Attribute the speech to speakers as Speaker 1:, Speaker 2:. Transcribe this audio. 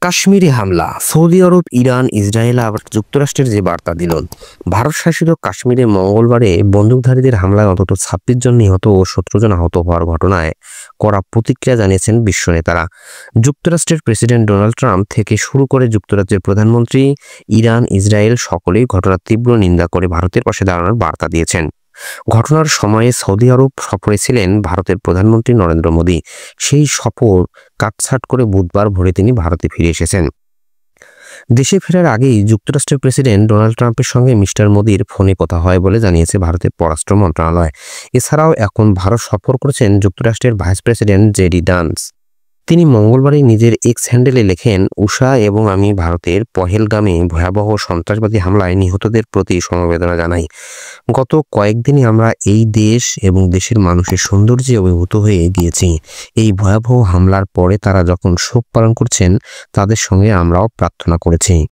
Speaker 1: কাশ্মীরে হামলা, সৌদি আরব, Iran, Israel আবার যুক্তরাষ্ট্রের যে বার্তা দিল। ভারত শাসিত কাশ্মীরে মঙ্গলবারে বন্দুকধারীদের হামলায় অন্তত ২৬ জন নিহত ও ১৭ জন আহত হওয়ার ঘটনায় কড়া প্রতিক্রিয়া জানিয়েছেন বিশ্ব নেতারা। যুক্তরাষ্ট্রের প্রেসিডেন্ট ডোনাল্ড ট্রাম্প থেকে শুরু করে যুক্তরাজ্যের প্রধানমন্ত্রী, ইরান, ইসরায়েল সকলেই ঘটনার তীব্র নিন্দা করে ভারতের পাশে দাঁড়ানোর বার্তা দিয়েছেন। ঘটনার সময়ে সৌদি আরব সফরে ছিলেন ভারতের প্রধানমন্ত্রী নরেন্দ্র মোদী। সেই সফর কাটছাঁট করে বুধবার ভোরে তিনি ভারতে ফিরে এসেছেন। দেশে ফেরার আগেই যুক্তরাষ্ট্রের প্রেসিডেন্ট ডোনাল্ড ট্রাম্পের সঙ্গে মিস্টার মোদির ফোনে কথা হয় বলে জানিয়েছে ভারতের পররাষ্ট্র মন্ত্রণালয়। এছাড়াও এখন ভারত সফর করেছেন যুক্তরাষ্ট্রের ভাইস প্রেসিডেন্ট জেডি ভান্স। তিনি মঙ্গলবারই নিজের এক্স হ্যান্ডেলে লেখেন, উষা এবং আমি ভারতের পহেলগামে ভয়াবহ সন্ত্রাসবাদী হামলায় নিহতদের প্রতি সমবেদনা জানাই। গত কয়েকদিনে আমরা এই দেশ এবং দেশের মানুষের সৌন্দর্যে অভিভূত হয়ে গিয়েছি। এই ভয়াবহ হামলার পরে তারা যখন শোক পালন করছেন, তাদের সঙ্গে আমরাও প্রার্থনা করেছি।